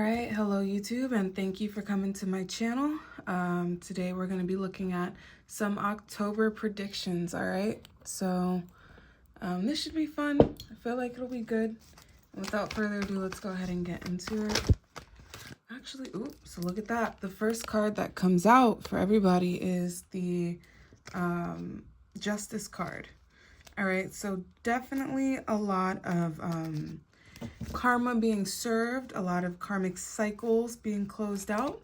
right, hello YouTube, and thank you for coming to my channel. Today we're going to be looking at some October predictions, all right? So this should be fun. I feel like it'll be good. And without further ado, let's go ahead and get into it. Actually, so look at that. The first card that comes out for everybody is the Justice card. All right, so definitely a lot of karma being served, a lot of karmic cycles being closed out.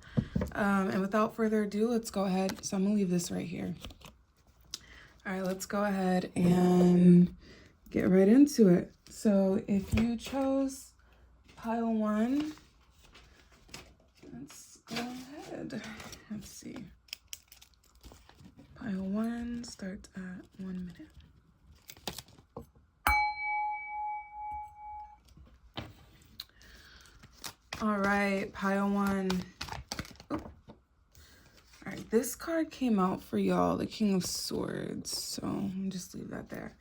And without further ado, let's go ahead. So I'm gonna leave this right here. All right, let's go ahead and get right into it. So if you chose pile one, let's go ahead. Let's see. Pile one starts at 1 minute. All right, pile one. All right, this card came out for y'all, the King of Swords. So I'll just leave that there.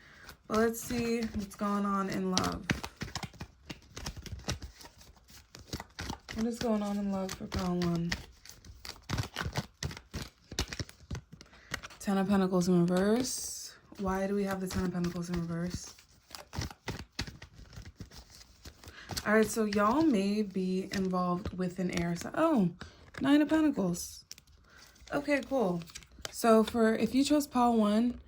But let's see what's going on in love. What is going on in love for pile one? Ten of Pentacles in reverse. Why do we have the Ten of Pentacles in reverse? All right, so y'all may be involved with an air sign. Oh, Nine of Pentacles. Okay, cool. So if you chose pile one,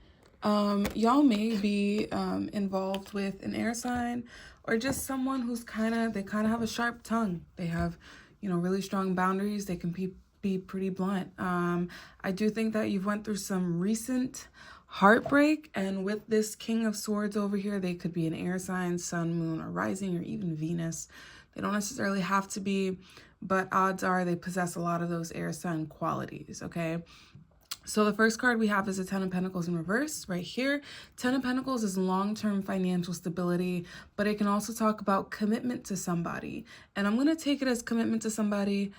y'all may be involved with an air sign or just someone who's they kind of have a sharp tongue. They have, really strong boundaries. They can be pretty blunt. I do think that you've went through some recent heartbreak, and with this King of Swords over here, they could be an air sign, sun, moon, or rising, or even Venus. They don't necessarily have to be, but odds are they possess a lot of those air sign qualities, okay? So the first card we have is a Ten of Pentacles in reverse right here. Ten of Pentacles is long-term financial stability, but it can also talk about commitment to somebody. And I'm going to take it as commitment to somebody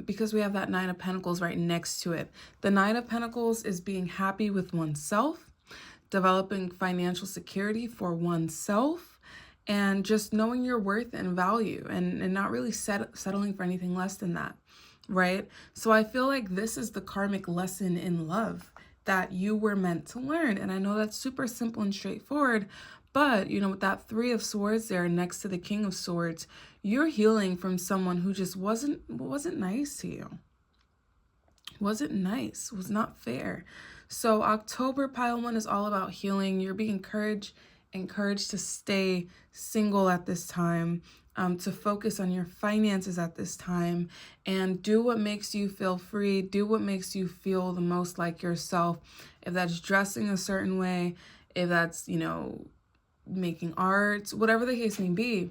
because we have that Nine of Pentacles right next to it. The Nine of Pentacles is being happy with oneself, developing financial security for oneself, and just knowing your worth and value and not really settling for anything less than that. Right? So I feel like this is the karmic lesson in love that you were meant to learn. And I know that's super simple and straightforward, but with that Three of Swords there next to the King of Swords, you're healing from someone who just wasn't nice to you. Wasn't nice, was not fair. So October pile one is all about healing. You're being encouraged to stay single at this time, to focus on your finances at this time, and do what makes you feel free, do what makes you feel the most like yourself. If that's dressing a certain way, if that's, making art, whatever the case may be,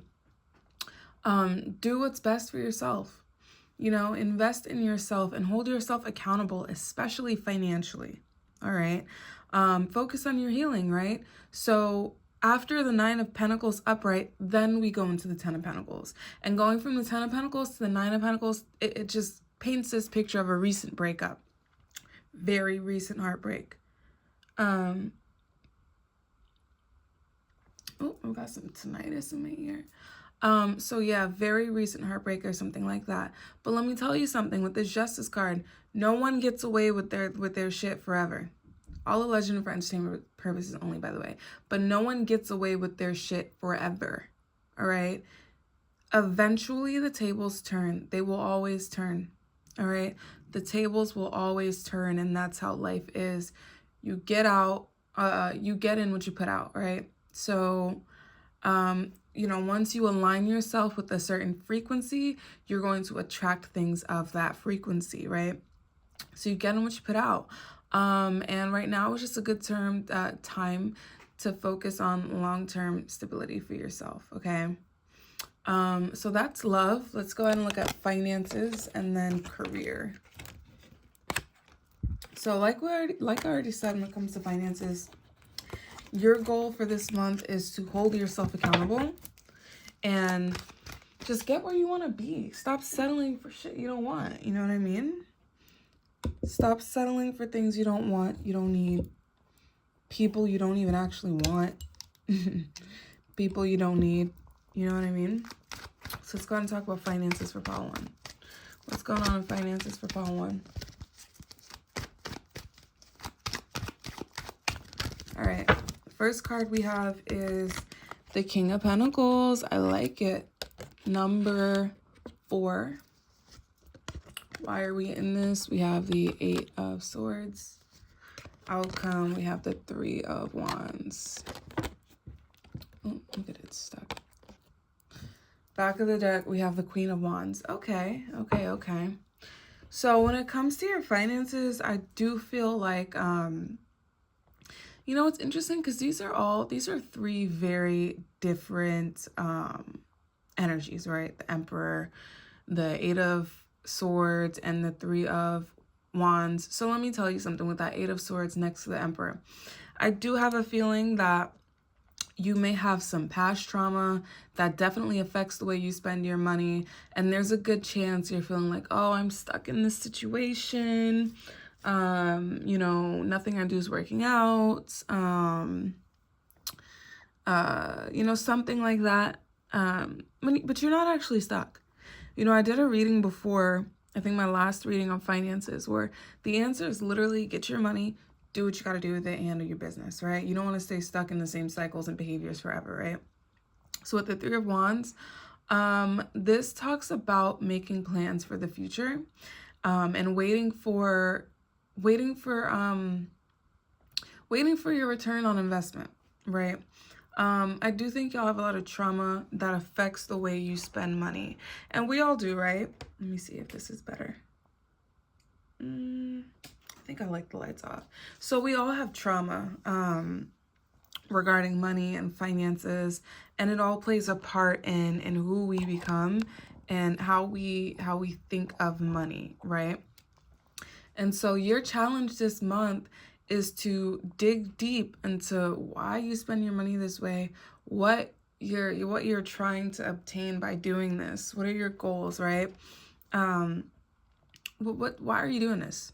do what's best for yourself. Invest in yourself and hold yourself accountable, especially financially. All right. Focus on your healing, right? So after the Nine of Pentacles upright, then we go into the Ten of Pentacles. And going from the Ten of Pentacles to the Nine of Pentacles, it just paints this picture of a recent breakup. Very recent heartbreak. Oh, I've got some tinnitus in my ear. So yeah, very recent heartbreak or something like that. But let me tell you something, with this Justice card, no one gets away with their shit forever. All alleged for entertainment purposes only, by the way. But no one gets away with their shit forever. All right? Eventually, the tables turn. They will always turn. All right? The tables will always turn, and that's how life is. You get out, you get in what you put out, right? So, once you align yourself with a certain frequency, you're going to attract things of that frequency, right? So you get in what you put out. And right now is just a good time to focus on long-term stability for yourself, okay? So that's love. Let's go ahead and look at finances and then career. So like I already said, when it comes to finances, your goal for this month is to hold yourself accountable and just get where you want to be. Stop settling for shit you don't want. You know what I mean? Stop settling for things you don't want, you don't need, people you don't even actually want, people you don't need. You know what I mean? So let's go ahead and talk about finances for pile 1. What's going on in finances for pile 1? All right. First card we have is the King of Pentacles. I like it. Number 4. Why are we in this? We have the 8 of Swords. Outcome, we have the 3 of Wands. Oh, look at it stuck. Back of the deck, we have the Queen of Wands. Okay. So when it comes to your finances, I do feel like, you know, it's interesting because these are 3 very different energies, right? The Emperor, the 8 of Swords, and the 3 of Wands. So let me tell you something with that 8 of Swords next to the Emperor. I do have a feeling that you may have some past trauma that definitely affects the way you spend your money. And there's a good chance you're feeling like, oh, I'm stuck in this situation. You know, nothing I do is working out. You know, something like that. But you're not actually stuck. You know, I did a reading before, I think my last reading on finances, where the answer is literally get your money, do what you got to do with it, and handle your business, right? You don't want to stay stuck in the same cycles and behaviors forever, right? So with the 3 of Wands, this talks about making plans for the future, and waiting for your return on investment, right? I do think y'all have a lot of trauma that affects the way you spend money. And we all do, right? Let me see if this is better. I think I like the lights off. So we all have trauma regarding money and finances, and it all plays a part in who we become and how we think of money, right? And so your challenge this month is to dig deep into why you spend your money this way, what you're trying to obtain by doing this. What are your goals, right? Why are you doing this?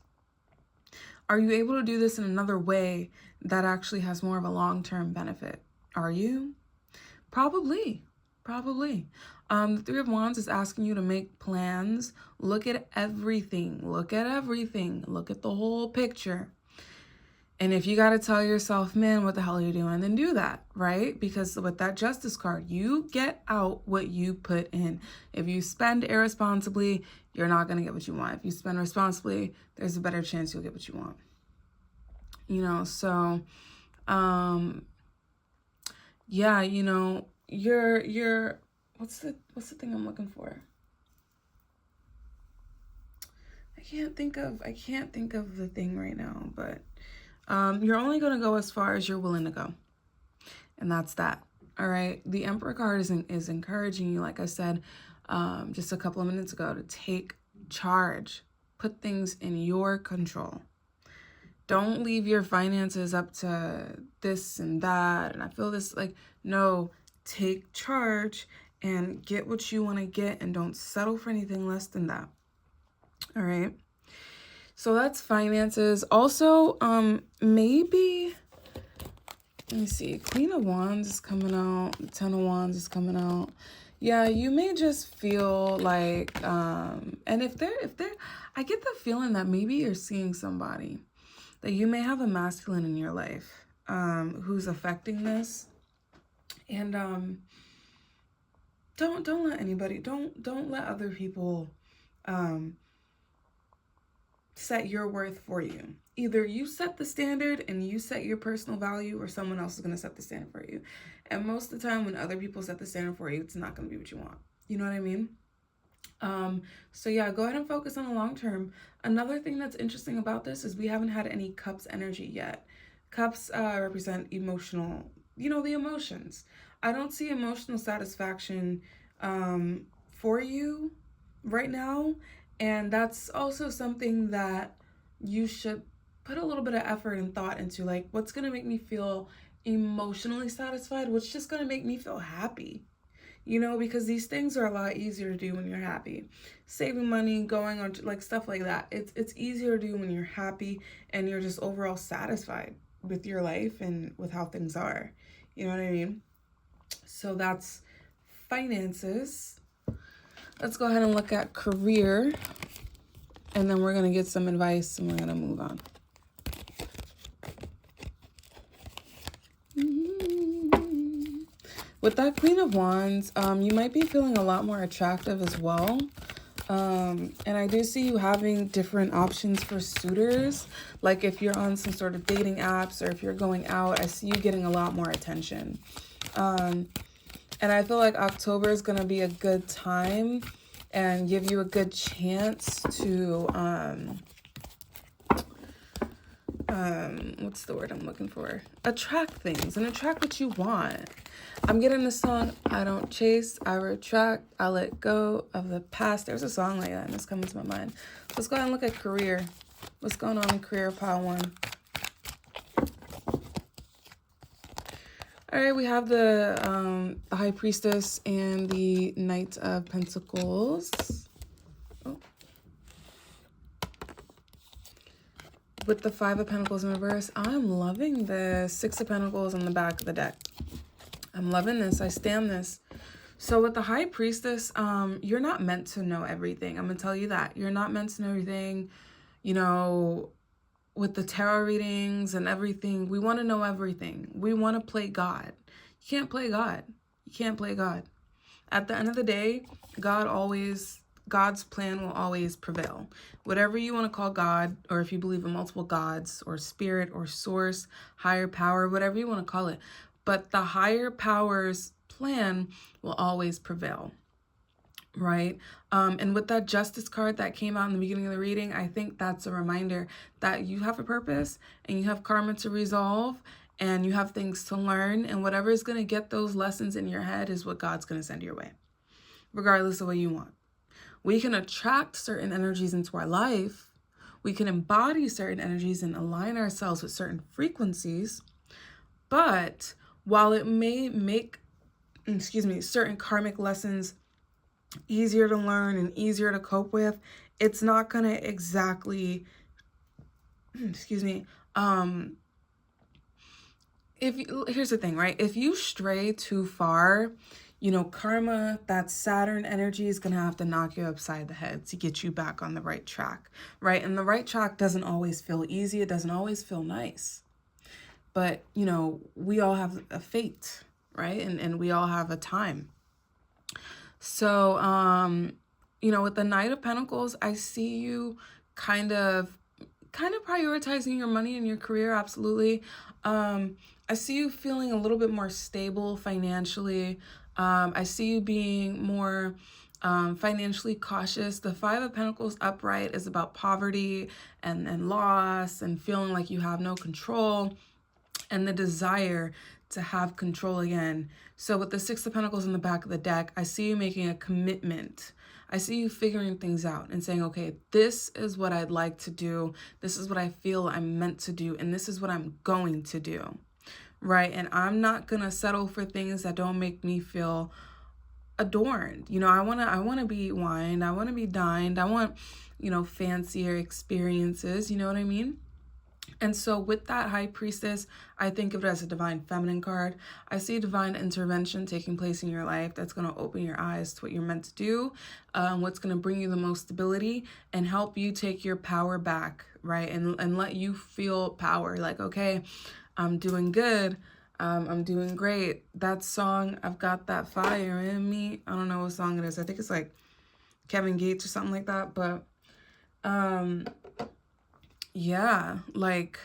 Are you able to do this in another way that actually has more of a long-term benefit? Are you? Probably. The 3 of Wands is asking you to make plans. Look at everything. Look at the whole picture. And if you got to tell yourself, man, what the hell are you doing? Then do that, right? Because with that Justice card, you get out what you put in. If you spend irresponsibly, you're not going to get what you want. If you spend responsibly, there's a better chance you'll get what you want. You know, so, yeah, you know, you're, what's the thing I'm looking for? I can't think of the thing right now, but you're only going to go as far as you're willing to go. And that's that. All right. The Emperor card is encouraging you, like I said just a couple of minutes ago, to take charge. Put things in your control. Don't leave your finances up to this and that. And I feel this, like, no, take charge and get what you want to get, and don't settle for anything less than that. All right. So that's finances. Also, maybe, let me see, Queen of Wands is coming out, the 10 of Wands is coming out. Yeah, you may just feel like, and if they're, I get the feeling that maybe you're seeing somebody, that you may have a masculine in your life, who's affecting this. And, don't let anybody, don't let other people, set your worth for you. Either you set the standard and you set your personal value, or someone else is going to set the standard for you. And most of the time when other people set the standard for you, it's not going to be what you want. You know what I mean? So yeah, go ahead and focus on the long term. Another thing that's interesting about this is we haven't had any Cups energy yet. Cups represent emotional, you know, the emotions. I don't see emotional satisfaction for you right now. And that's also something that you should put a little bit of effort and thought into, like, what's going to make me feel emotionally satisfied? What's just going to make me feel happy? You know, because these things are a lot easier to do when you're happy. Saving money, going on, like, stuff like that. It's easier to do when you're happy and you're just overall satisfied with your life and with how things are. You know what I mean? So that's finances. Let's go ahead and look at career. And then we're going to get some advice and we're going to move on. With that Queen of Wands, you might be feeling a lot more attractive as well. And I do see you having different options for suitors. Like if you're on some sort of dating apps or if you're going out, I see you getting a lot more attention. And I feel like October is going to be a good time and give you a good chance to, what's the word I'm looking for? Attract things and attract what you want. I'm getting the song, I don't chase, I retract, I let go of the past. There's a song like that and it's coming to my mind. So let's go ahead and look at career. What's going on in career, pile one? All right, we have the High Priestess and the Knight of Pentacles. Oh. With the Five of Pentacles in reverse, I'm loving the Six of Pentacles on the back of the deck. I'm loving this. I stand this. So with the High Priestess, you're not meant to know everything. I'm going to tell you that. You're not meant to know everything. You know, with the tarot readings and everything, we want to know everything. We want to play God. You can't play God. You can't play God. At the end of the day, God's plan will always prevail. Whatever you want to call God, or if you believe in multiple gods or spirit or source, higher power, whatever you want to call it. But the higher power's plan will always prevail, right? And with that Justice card that came out in the beginning of the reading, I think that's a reminder that you have a purpose and you have karma to resolve and you have things to learn, and whatever is going to get those lessons in your head is what God's going to send your way, regardless of what you want. We can attract certain energies into our life. We can embody certain energies and align ourselves with certain frequencies, but while it may make, certain karmic lessons easier to learn and easier to cope with, it's not going to exactly, here's the thing, right? If you stray too far, you know, karma, that Saturn energy is going to have to knock you upside the head to get you back on the right track, right? And the right track doesn't always feel easy. It doesn't always feel nice. But, you know, we all have a fate, right? And we all have a time. So, you know, with the Knight of Pentacles, I see you kind of prioritizing your money and your career. Absolutely. I see you feeling a little bit more stable financially. I see you being more financially cautious. The Five of Pentacles upright is about poverty and loss and feeling like you have no control, and the desire to have control again. So with the Six of Pentacles in the back of the deck, I see you making a commitment. I see you figuring things out and saying, okay, this is what I'd like to do. This is what I feel I'm meant to do. And this is what I'm going to do, right? And I'm not going to settle for things that don't make me feel adorned. You know, I want to be wined. I want to be dined. I want, you know, fancier experiences. You know what I mean? And so with that High Priestess, I think of it as a divine feminine card. I see divine intervention taking place in your life that's going to open your eyes to what you're meant to do, what's going to bring you the most stability and help you take your power back, right? And let you feel power. Like, okay, I'm doing good. I'm doing great. That song, I've got that fire in me. I don't know what song it is. I think it's like Kevin Gates or something like that. But yeah, like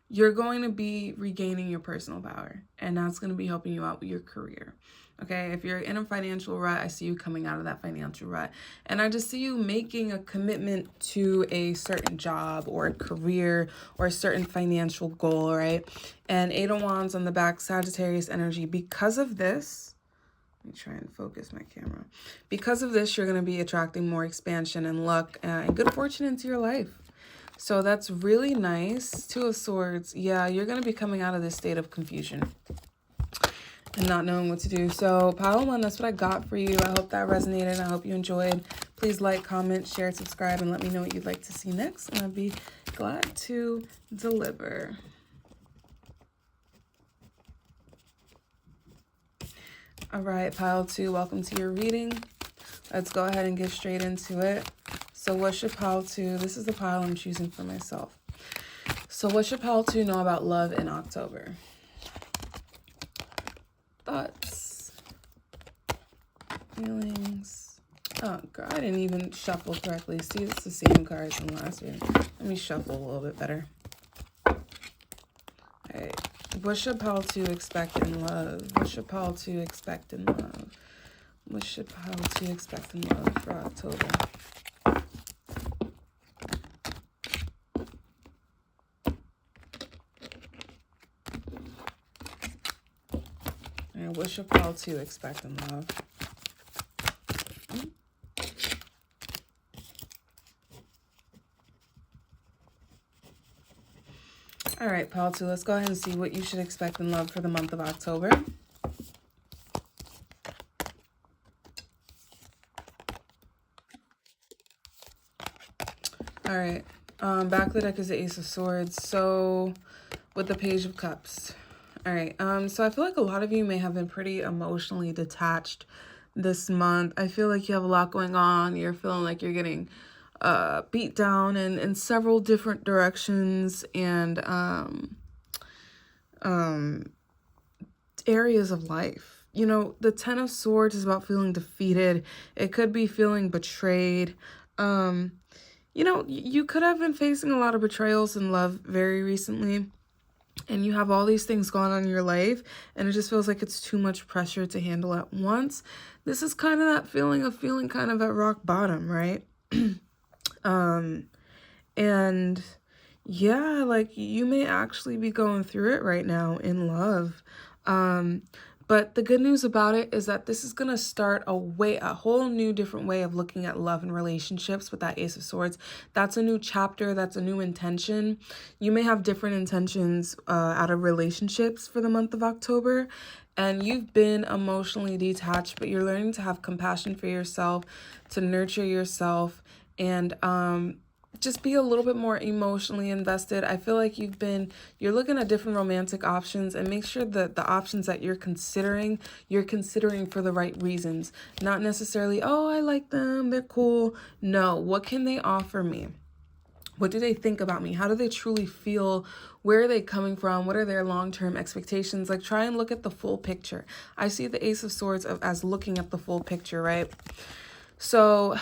you're going to be regaining your personal power, and that's going to be helping you out with your career. Okay, if you're in a financial rut, I see you coming out of that financial rut, and I just see you making a commitment to a certain job or a career or a certain financial goal, right? And Eight of Wands on the back, Sagittarius energy. Because of this, let me try and focus my camera. Because of this, you're going to be attracting more expansion and luck and good fortune into your life. So that's really nice. Two of Swords. Yeah, you're going to be coming out of this state of confusion and not knowing what to do. So pile one, that's what I got for you. I hope that resonated. I hope you enjoyed. Please like, comment, share, subscribe, and let me know what you'd like to see next. And I'd be glad to deliver. All right, pile 2, welcome to your reading. Let's go ahead and get straight into it. So what should pile 2, this is the pile I'm choosing for myself. So what should pile 2 know about love in October? Thoughts, feelings. Oh, God, I didn't even shuffle correctly. See, it's the same cards from last week. Let me shuffle a little bit better. All right. What should pile 2 expect in love? What should pile 2 expect in love? What should pile 2 expect in love for October? And what should pile 2 expect in love? All right, pile 2, let's go ahead and see what you should expect in love for the month of October. All right, back of the deck is the Ace of Swords. So with the Page of Cups. All right, so I feel like a lot of you may have been pretty emotionally detached this month. I feel like you have a lot going on. You're feeling like you're getting beat down in several different directions and areas of life. You know, the Ten of Swords is about feeling defeated. It could be feeling betrayed. You know, you could have been facing a lot of betrayals in love very recently, and you have all these things going on in your life, and it just feels like it's too much pressure to handle at once. This is kind of that feeling of feeling kind of at rock bottom, right? And yeah, like you may actually be going through it right now in love. But the good news about it is that this is going to start a whole new different way of looking at love and relationships with that Ace of Swords. That's a new chapter. That's a new intention. You may have different intentions out of relationships for the month of October. And you've been emotionally detached, but you're learning to have compassion for yourself, to nurture yourself, and just be a little bit more emotionally invested. I feel like you're looking at different romantic options, and make sure that the options that you're considering for the right reasons. Not necessarily, oh, I like them, they're cool. No, what can they offer me? What do they think about me? How do they truly feel? Where are they coming from? What are their long-term expectations? Like, try and look at the full picture. I see the Ace of Swords as looking at the full picture, right? So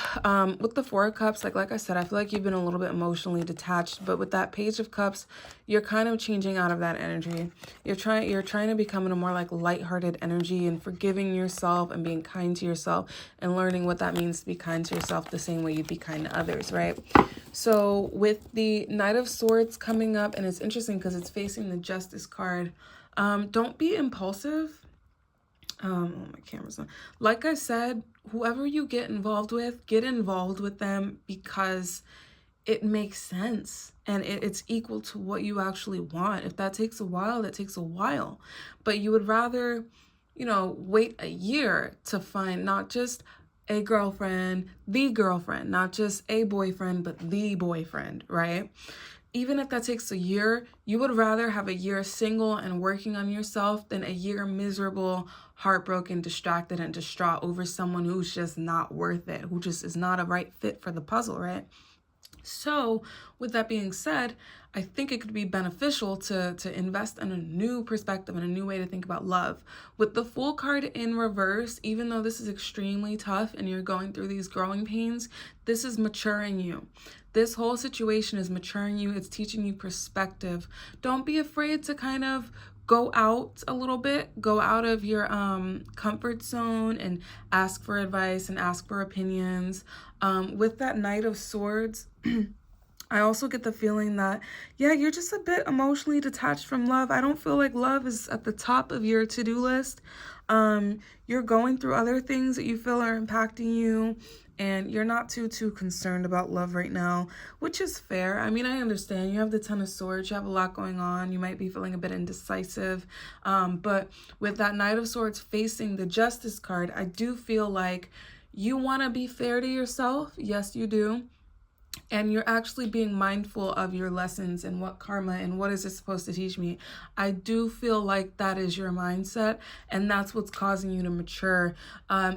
with the Four of Cups, like I said, I feel like you've been a little bit emotionally detached, but with that Page of Cups, you're kind of changing out of that energy. You're trying to become in a more like lighthearted energy and forgiving yourself and being kind to yourself and learning what that means to be kind to yourself the same way you'd be kind to others, right? So with the Knight of Swords coming up, and it's interesting because it's facing the Justice card, don't be impulsive. Oh, my camera's on. Like I said, whoever you get involved with them because it makes sense and it's equal to what you actually want. If that takes a while, that takes a while. But you would rather, you know, wait a year to find not just a girlfriend, the girlfriend, not just a boyfriend, but the boyfriend, right? Even if that takes a year, you would rather have a year single and working on yourself than a year miserable, heartbroken, distracted, and distraught over someone who's just not worth it, who just is not a right fit for the puzzle, right? So with that being said, I think it could be beneficial to invest in a new perspective and a new way to think about love. With the Fool card in reverse, even though this is extremely tough and you're going through these growing pains, this is maturing you. This whole situation is maturing you. It's teaching you perspective. Don't be afraid to kind of go out a little bit, go out of your comfort zone and ask for advice and ask for opinions. With that Knight of Swords, I also get the feeling that, yeah, you're just a bit emotionally detached from love. I don't feel like love is at the top of your to-do list. You're going through other things that you feel are impacting you, and you're not too concerned about love right now, which is fair. I mean, I understand. You have the Ten of Swords. You have a lot going on. You might be feeling a bit indecisive. But with that Knight of Swords facing the Justice card, I do feel like you want to be fair to yourself. Yes, you do. and you're actually being mindful of your lessons and what karma and what is it supposed to teach me. I do feel like that is your mindset, and that's what's causing you to mature.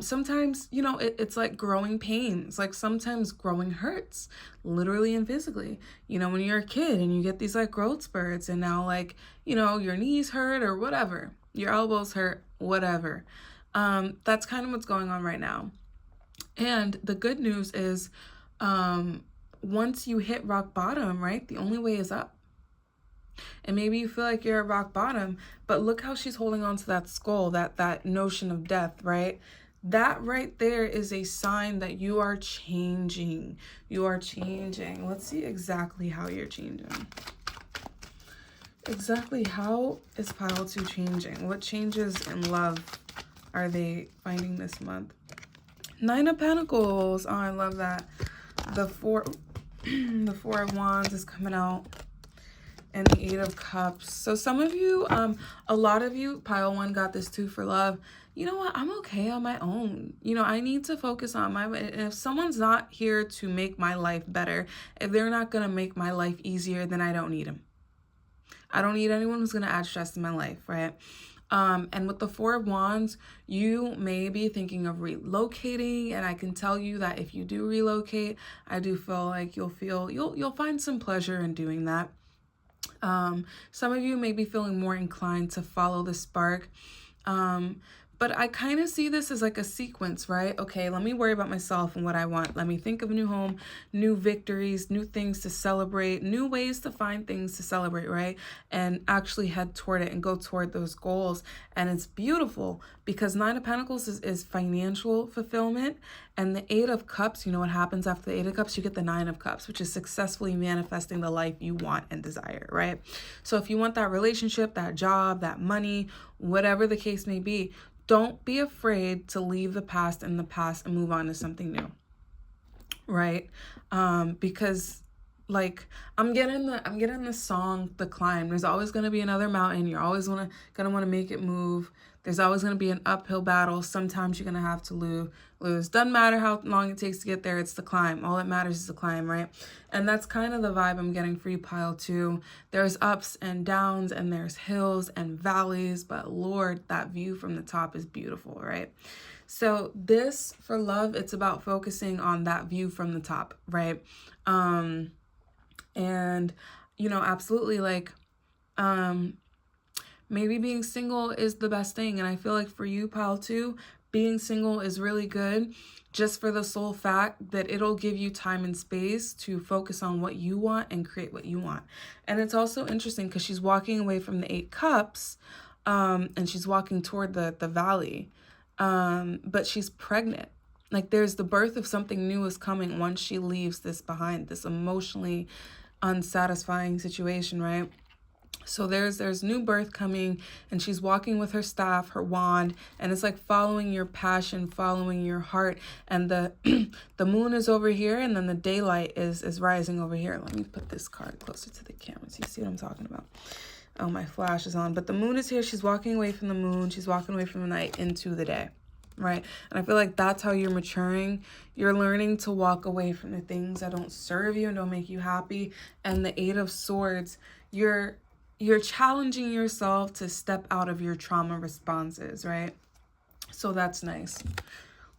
Sometimes, you know, it's like growing pains. Like sometimes growing hurts, literally and physically. You know, when you're a kid and you get these like growth spurts, and now like, you know, your knees hurt or whatever, your elbows hurt, whatever. That's kind of what's going on right now. And the good news is, once you hit rock bottom, right, the only way is up. And maybe you feel like you're at rock bottom, but look how she's holding on to that skull, that notion of death, right? That right there is a sign that you are changing. You are changing. Let's see exactly how you're changing. Exactly how is pile 2 changing? What changes in love are they finding this month? 9 of Pentacles. Oh, I love that. The 4 of Wands is coming out, and the 8 of Cups. So some of you, a lot of you, pile 1 got this too for love. You know what? I'm okay on my own. You know, I need to focus on my, if someone's not here to make my life better, if they're not going to make my life easier, then I don't need them. I don't need anyone who's going to add stress in my life, right? And with the 4 of Wands, you may be thinking of relocating, and I can tell you that if you do relocate, I do feel like you'll find some pleasure in doing that. Some of you may be feeling more inclined to follow the spark. But I kind of see this as like a sequence, right? Okay, let me worry about myself and what I want. Let me think of a new home, new victories, new things to celebrate, new ways to find things to celebrate, right? And actually head toward it and go toward those goals. And it's beautiful because 9 of Pentacles is financial fulfillment. And the 8 of Cups, you know what happens after the 8 of Cups? You get the 9 of Cups, which is successfully manifesting the life you want and desire, right? So if you want that relationship, that job, that money, whatever the case may be, don't be afraid to leave the past in the past and move on to something new, right? Because like I'm getting the song The Climb. There's always going to be another mountain. You're always gonna want to make it move. There's always going to be an uphill battle. Sometimes you're going to have to lose. Doesn't matter how long it takes to get there. It's the climb. All that matters is the climb, right? And that's kind of the vibe I'm getting for you, pile 2. There's ups and downs, and there's hills and valleys. But Lord, that view from the top is beautiful, right? So this, for love, it's about focusing on that view from the top, right? And, you know, absolutely, like, maybe being single is the best thing. And I feel like for you, pile 2, being single is really good just for the sole fact that it'll give you time and space to focus on what you want and create what you want. And it's also interesting because she's walking away from the 8 Cups, and she's walking toward the valley, but she's pregnant. Like there's the birth of something new is coming once she leaves this behind, this emotionally unsatisfying situation, right? So there's new birth coming, and she's walking with her staff, her wand, and it's like following your passion, following your heart. And the the moon is over here, and then the daylight is rising over here. Let me put this card closer to the camera so you see what I'm talking about. Oh, my flash is on. But the moon is here. She's walking away from the moon. She's walking away from the night into the day, right? And I feel like that's how you're maturing. You're learning to walk away from the things that don't serve you and don't make you happy. And the 8 of Swords, you're challenging yourself to step out of your trauma responses, right? So that's nice.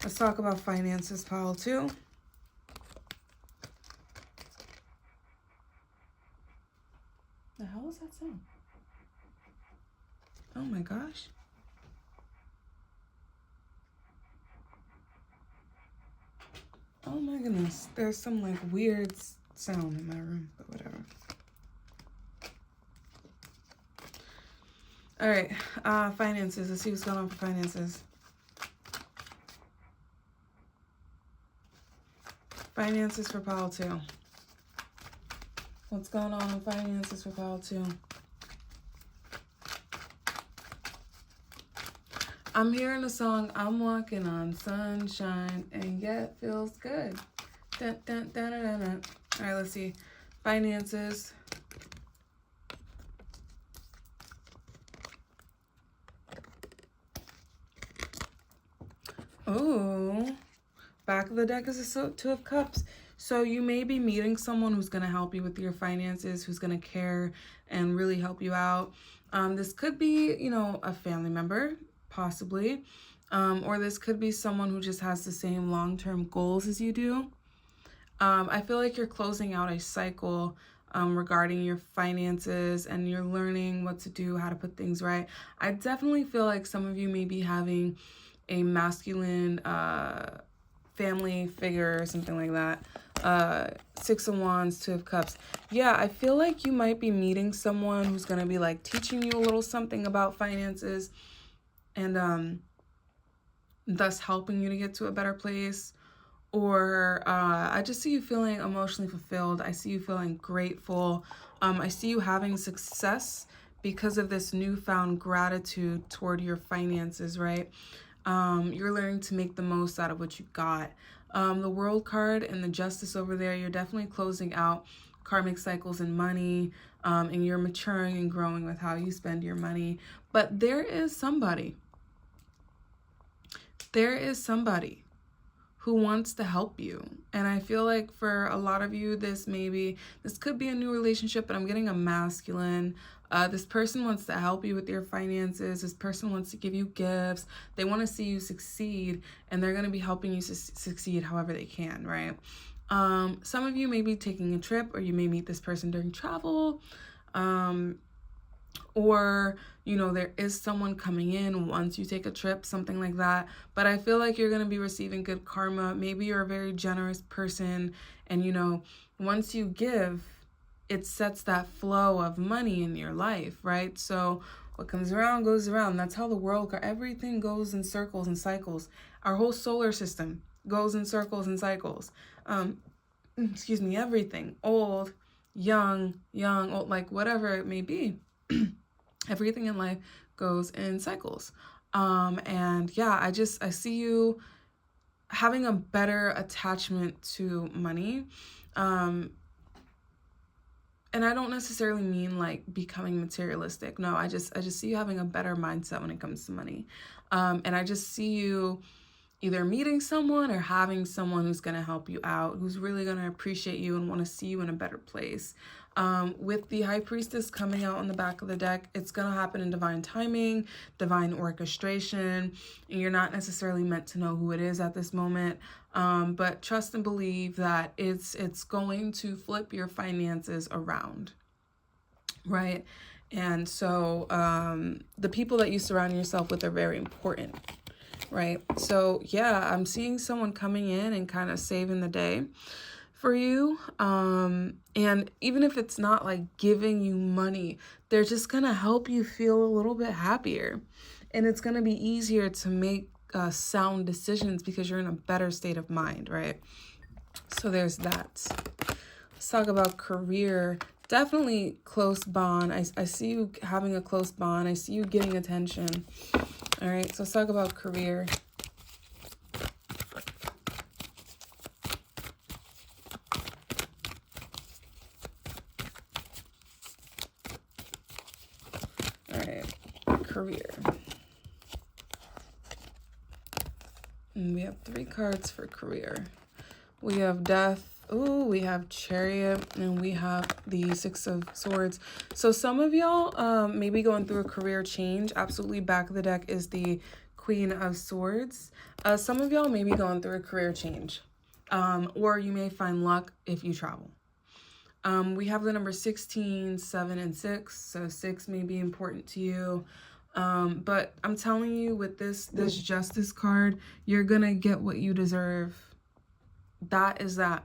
Let's talk about finances, pile 2. The hell is that sound? Oh my gosh. Oh my goodness. There's some like weird sound in my room, but whatever. All right, finances. Let's see what's going on for finances. Finances for pile 2. What's going on in finances for pile 2? I'm hearing the song, I'm walking on sunshine, and yet feels good. Dun, dun, dun, dun, dun, dun. All right, let's see. Finances. Oh, back of the deck is a 2 of Cups. So you may be meeting someone who's going to help you with your finances, who's going to care and really help you out. This could be, you know, a family member, possibly, or this could be someone who just has the same long-term goals as you do. I feel like you're closing out a cycle regarding your finances, and you're learning what to do, how to put things right. I definitely feel like some of you may be having a masculine family figure or something like that. Six of Wands, Two of Cups. Yeah, I feel like you might be meeting someone who's going to be like teaching you a little something about finances, and thus helping you to get to a better place. Or I just see you feeling emotionally fulfilled. I see you feeling grateful. I see you having success because of this newfound gratitude toward your finances, right? You're learning to make the most out of what you got. The World card and the Justice over there, you're definitely closing out karmic cycles and money, and you're maturing and growing with how you spend your money. But there is somebody who wants to help you. And I feel like for a lot of you, this could be a new relationship, but I'm getting a masculine. This person wants to help you with your finances. This person wants to give you gifts. They want to see you succeed, and they're going to be helping you succeed however they can, right? Some of you may be taking a trip, or you may meet this person during travel. Or, you know, there is someone coming in once you take a trip, something like that. But I feel like you're going to be receiving good karma. Maybe you're a very generous person, and, you know, once you give, it sets that flow of money in your life, right? So what comes around goes around. That's how the world, everything goes in circles and cycles. Our whole solar system goes in circles and cycles. Everything, old, young, old, like whatever it may be. Everything in life goes in cycles. And yeah, I see you having a better attachment to money. And I don't necessarily mean like becoming materialistic. No, I just see you having a better mindset when it comes to money. And I just see you either meeting someone or having someone who's going to help you out, who's really going to appreciate you and want to see you in a better place. With the High Priestess coming out on the back of the deck, it's going to happen in divine timing, divine orchestration, and you're not necessarily meant to know who it is at this moment. But trust and believe that it's going to flip your finances around, right? And so the people that you surround yourself with are very important, right? So yeah, I'm seeing someone coming in and kind of saving the day for you. And even if it's not like giving you money, they're just gonna help you feel a little bit happier. And it's gonna be easier to make sound decisions because you're in a better state of mind, right? So there's that. Let's talk about career. Definitely close bond. I see you having a close bond. I see you getting attention. All right, so let's talk about career. All right, career. And we have 3 cards for career. We have Death. Ooh, we have Chariot, and we have the 6 of Swords. So some of y'all may be going through a career change. Absolutely, back of the deck is the Queen of Swords. Some of y'all may be going through a career change, or you may find luck if you travel. We have the number 16, 7, and 6. So 6 may be important to you. But I'm telling you, with this Justice card, you're gonna get what you deserve. That is that.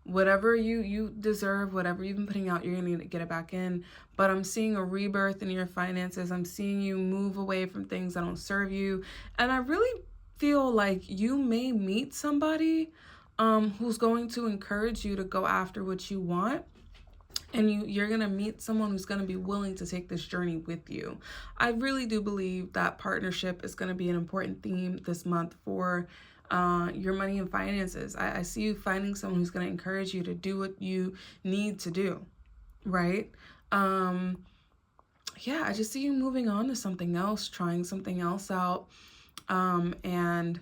Whatever you deserve, whatever you've been putting out, you're gonna get it back in. But I'm seeing a rebirth in your finances. I'm seeing you move away from things that don't serve you. And I really feel like you may meet somebody who's going to encourage you to go after what you want. And you're going to meet someone who's going to be willing to take this journey with you. I really do believe that partnership is going to be an important theme this month for your money and finances. I see you finding someone who's going to encourage you to do what you need to do, right? Yeah, I just see you moving on to something else, trying something else out. And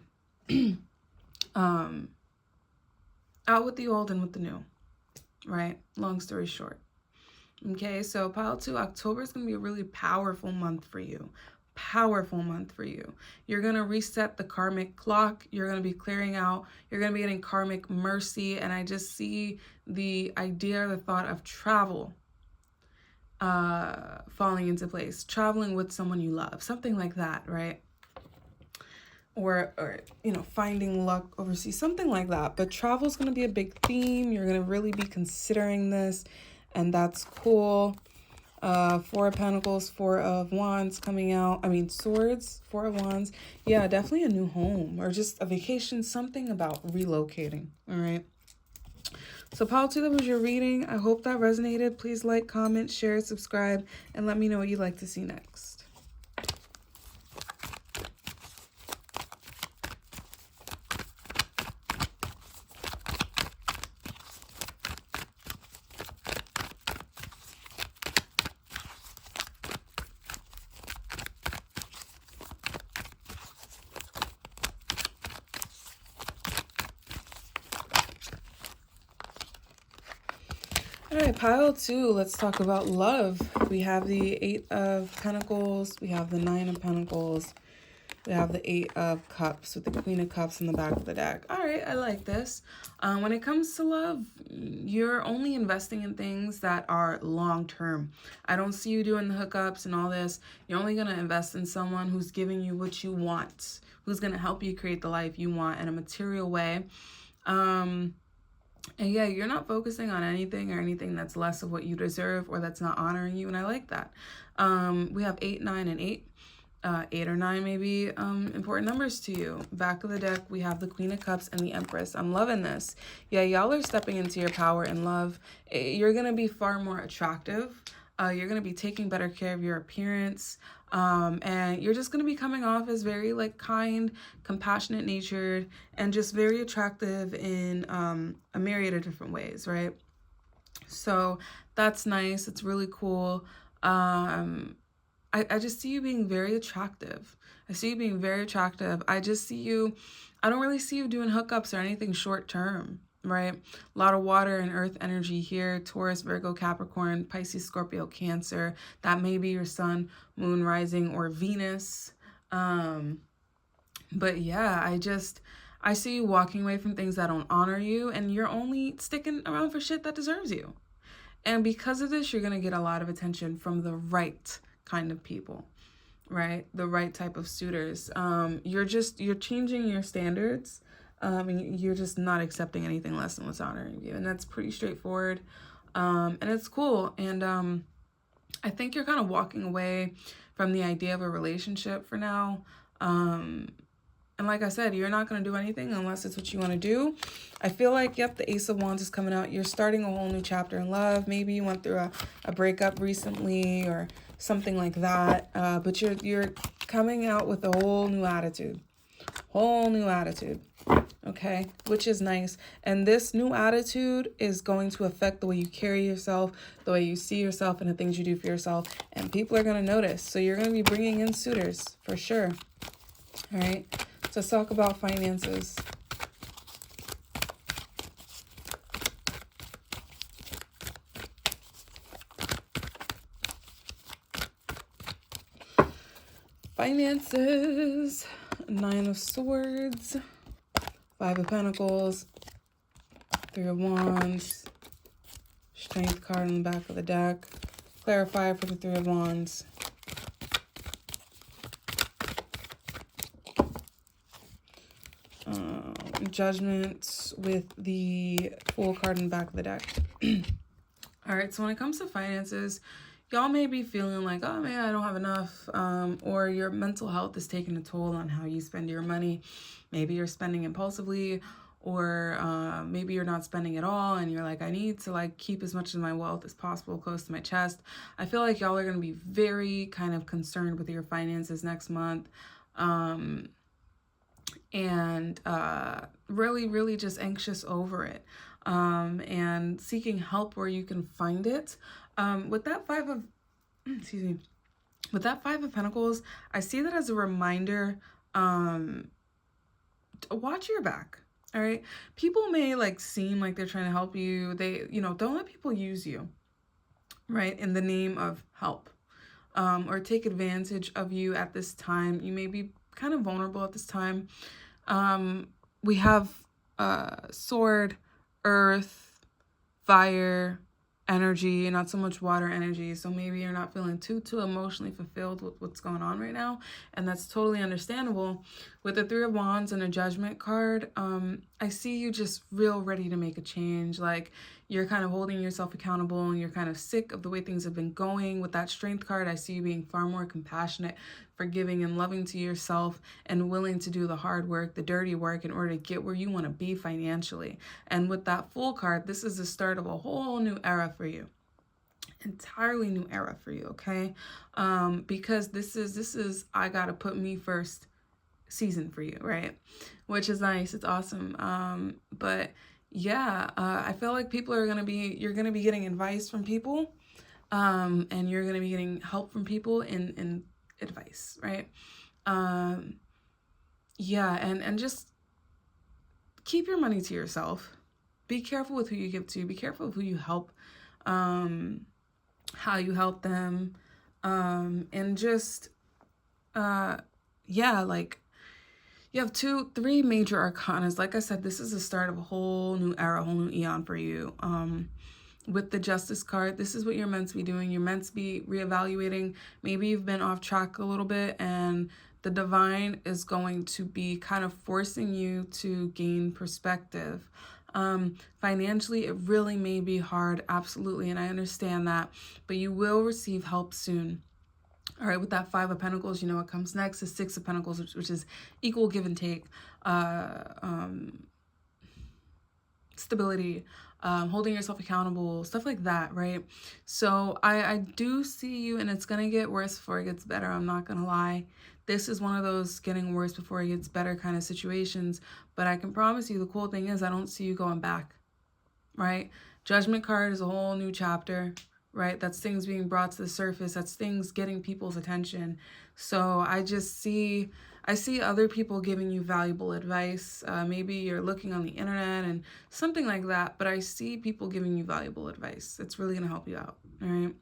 Out with the old and with the new, right? Long story short. Okay, so pile 2, October is going to be a really powerful month for you. Powerful month for you. You're going to reset the karmic clock. You're going to be clearing out. You're going to be getting karmic mercy. And I just see the idea, the thought of travel falling into place. Traveling with someone you love. Something like that, right? Or you know, finding luck overseas. Something like that. But travel is going to be a big theme. You're going to really be considering this. And that's cool. 4 of Pentacles, 4 of Wands coming out. I mean, Swords, 4 of Wands. Yeah, definitely a new home or just a vacation, something about relocating. All right. So pile 2, that was your reading. I hope that resonated. Please like, comment, share, subscribe, and let me know what you'd like to see next. All right, pile 2, let's talk about love. We have the 8 of Pentacles. We have the 9 of Pentacles. We have the 8 of Cups with the Queen of Cups in the back of the deck. All right, I like this. When it comes to love, you're only investing in things that are long-term. I don't see you doing the hookups and all this. You're only going to invest in someone who's giving you what you want, who's going to help you create the life you want in a material way. And yeah, you're not focusing on anything or anything that's less of what you deserve or that's not honoring you. And I like that. We have 8, 9, and 8. 8 or 9 may be important numbers to you. Back of the deck, we have the Queen of Cups and the Empress. I'm loving this. Yeah, y'all are stepping into your power and love. You're going to be far more attractive. You're going to be taking better care of your appearance. And you're just going to be coming off as very like kind, compassionate natured, and just very attractive in a myriad of different ways, right? So that's nice. It's really cool. I just see you being very attractive. I see you being very attractive. I just see you, I don't really see you doing hookups or anything short term, right? A lot of water and earth energy here. Taurus, Virgo, Capricorn, Pisces, Scorpio, Cancer. That may be your sun, moon, rising, or Venus. But yeah, I see you walking away from things that don't honor you, and you're only sticking around for shit that deserves you. And because of this, you're going to get a lot of attention from the right kind of people, right? The right type of suitors. You're changing your standards. And you're just not accepting anything less than what's honoring you. And that's pretty straightforward. And it's cool. And I think you're kind of walking away from the idea of a relationship for now. And like I said, you're not going to do anything unless it's what you want to do. I feel like, yep, the Ace of Wands is coming out. You're starting a whole new chapter in love. Maybe you went through a breakup recently or something like that. But you're coming out with a whole new attitude. Whole new attitude. Okay, which is nice. And this new attitude is going to affect the way you carry yourself, the way you see yourself, and the things you do for yourself. And people are going to notice. So you're going to be bringing in suitors for sure. All right. So let's talk about finances. Finances. 9 of Swords. 5 of Pentacles. 3 of Wands. Strength card on the back of the deck. Clarifier for the 3 of Wands. Judgment with the Fool card in the back of the deck. All right, so when it comes to finances, y'all may be feeling like, oh man, I don't have enough, or your mental health is taking a toll on how you spend your money. Maybe you're spending impulsively, or maybe you're not spending at all, and you're like, I need to like keep as much of my wealth as possible close to my chest. I feel like y'all are going to be very kind of concerned with your finances next month. And really just anxious over it, and seeking help where you can find it. With that 5 of, excuse me, with that 5 of Pentacles, I see that as a reminder, watch your back. All right. People may like seem like they're trying to help you. They, don't let people use you, right, in the name of help, or take advantage of you at this time. You may be kind of vulnerable at this time. We have sword, earth, fire, energy, and not so much water energy. So maybe you're not feeling too emotionally fulfilled with what's going on right now, and that's totally understandable. With the Three of Wands and a Judgment card, I see you just real ready to make a change. Like you're kind of holding yourself accountable, and you're kind of sick of the way things have been going. With that Strength card, I see you being far more compassionate, forgiving, and loving to yourself, and willing to do the hard work, the dirty work, in order to get where you want to be financially. And with that Fool card, this is the start of a whole new era for you. Entirely new era for you, okay? Because this is I gotta put me first season for you, right? Which is nice. It's awesome. But yeah, I feel like you're gonna be getting advice from people, and you're gonna be getting help from people in advice, right? Yeah, and just keep your money to yourself. Be careful with who you give to. Be careful with who you help, how you help them, and just yeah, like you have three major arcanas. Like I said, this is the start of a whole new era, a whole new eon for you. With the Justice card, this is what you're meant to be doing. You're meant to be reevaluating. Maybe you've been off track a little bit, and the divine is going to be kind of forcing you to gain perspective. Financially, it really may be hard, absolutely, and I understand that, but you will receive help soon. All right, with that Five of Pentacles, you know what comes next is Six of Pentacles, which is equal give and take, stability, holding yourself accountable, stuff like that, right? So I do see you, and it's going to get worse before it gets better. I'm not going to lie. This is one of those getting worse before it gets better kind of situations. But I can promise you, the cool thing is I don't see you going back, right? Judgment card is a whole new chapter, right? That's things being brought to the surface. That's things getting people's attention. So I see other people giving you valuable advice. Maybe you're looking on the internet and something like that, but I see people giving you valuable advice. It's really going to help you out, all right?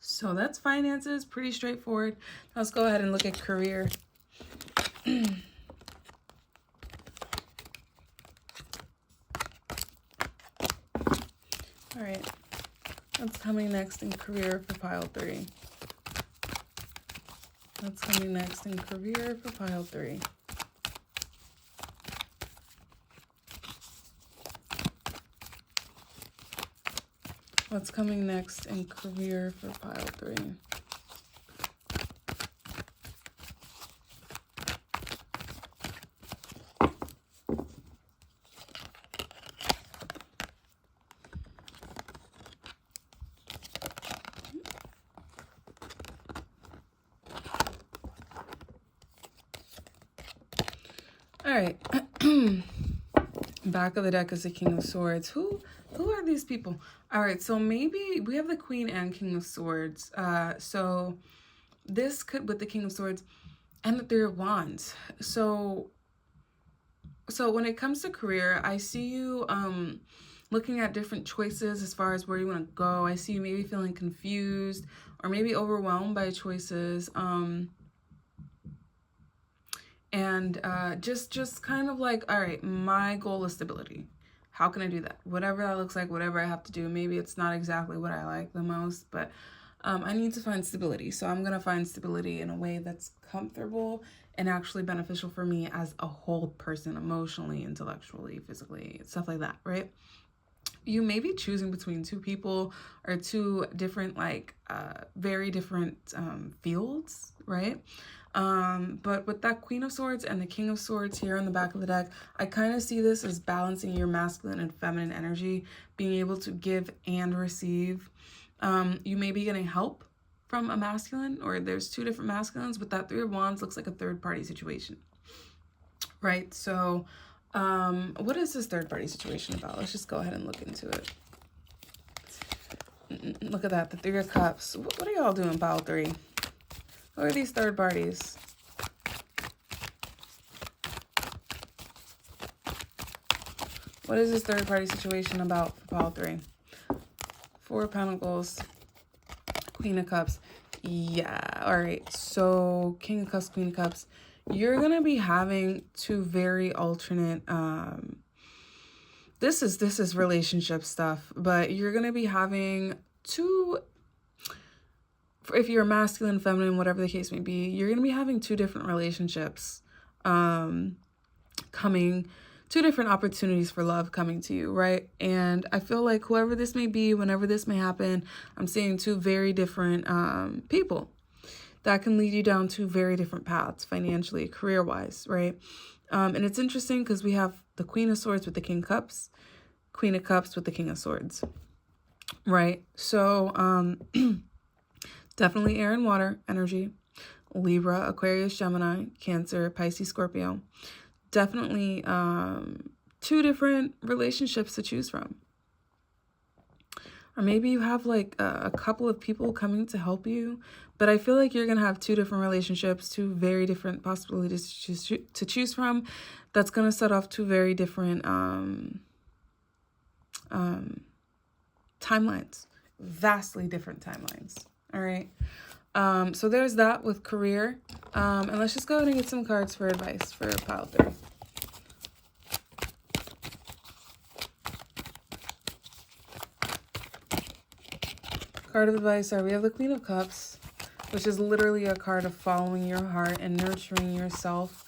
So that's finances, pretty straightforward. Let's go ahead and look at career. All right, what's coming next in career for pile 3? What's coming next in career for pile 3? What's coming next in career for pile 3? All right. Back of the deck is the King of Swords. Who are these people? All right, so maybe we have the Queen and King of Swords. So this could, with the King of Swords and the Three of Wands. So when it comes to career, I see you looking at different choices as far as where you want to go. I see you maybe feeling confused or maybe overwhelmed by choices. And just kind of like, all right, my goal is stability. How can I do that? Whatever that looks like, whatever I have to do. Maybe it's not exactly what I like the most, but I need to find stability. So I'm going to find stability in a way that's comfortable and actually beneficial for me as a whole person, emotionally, intellectually, physically, stuff like that, right? You may be choosing between two people or two different, like, very different fields, right? But with that Queen of Swords and the King of Swords here on the back of the deck, I kind of see this as balancing your masculine and feminine energy, being able to give and receive. You may be getting help from a masculine, or there's two different masculines, but that Three of Wands looks like a third-party situation, right? So what is this third-party situation about? Let's just go ahead and look into it. Look at that, the Three of Cups. What are y'all doing, pile 3? Who are these third parties? What is this third party situation about for pile 3? 4 of Pentacles, Queen of Cups. Yeah, all right. So King of Cups, Queen of Cups. You're going to be having 2 very alternate, this is relationship stuff, but you're going to be having 2, if you're masculine, feminine, whatever the case may be, you're going to be having 2 different relationships, coming, 2 different opportunities for love coming to you, right? And I feel like whoever this may be, whenever this may happen, I'm seeing 2 very different people that can lead you down 2 very different paths financially, career-wise, right? And it's interesting because we have the Queen of Swords with the King of Cups, Queen of Cups with the King of Swords, right? So definitely air and water energy, Libra, Aquarius, Gemini, Cancer, Pisces, Scorpio. Definitely 2 different relationships to choose from. Or maybe you have like a couple of people coming to help you, but I feel like you're going to have 2 different relationships, 2 very different possibilities to choose from. That's going to set off 2 very different timelines, vastly different timelines. All right. So there's that with career. And let's just go ahead and get some cards for advice for pile 3. Card of advice, we have the Queen of Cups, which is literally a card of following your heart and nurturing yourself,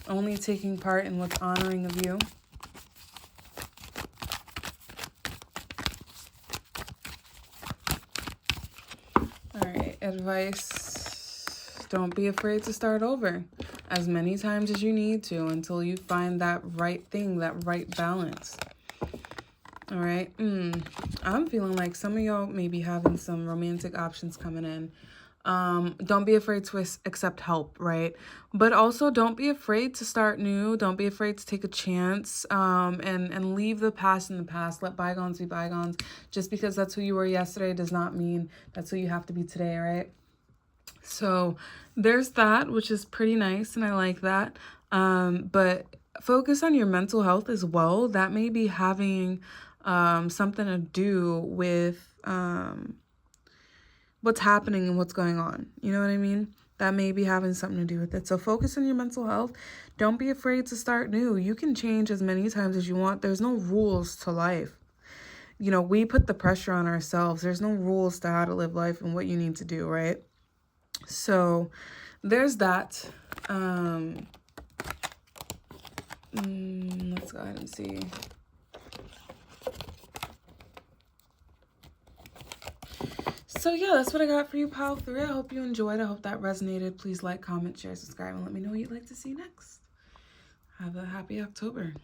only taking part in what's honoring of you. All right, advice, don't be afraid to start over as many times as you need to until you find that right thing, that right balance. All right. I'm feeling like some of y'all may be having some romantic options coming in. Don't be afraid to accept help, right? But also don't be afraid to start new. Don't be afraid to take a chance, and leave the past in the past. Let bygones be bygones. Just because that's who you were yesterday does not mean that's who you have to be today, right? So there's that, which is pretty nice, and I like that. But focus on your mental health as well. That may be having something to do with what's happening and what's going on. You know what I mean? That may be having something to do with it. So focus on your mental health. Don't be afraid to start new. You can change as many times as you want. There's no rules to life. You know, we put the pressure on ourselves. There's no rules to how to live life and what you need to do, right? So there's that. Let's go ahead and see. So yeah, that's what I got for you, pile 3. I hope you enjoyed. I hope that resonated. Please like, comment, share, subscribe, and let me know what you'd like to see next. Have a happy October.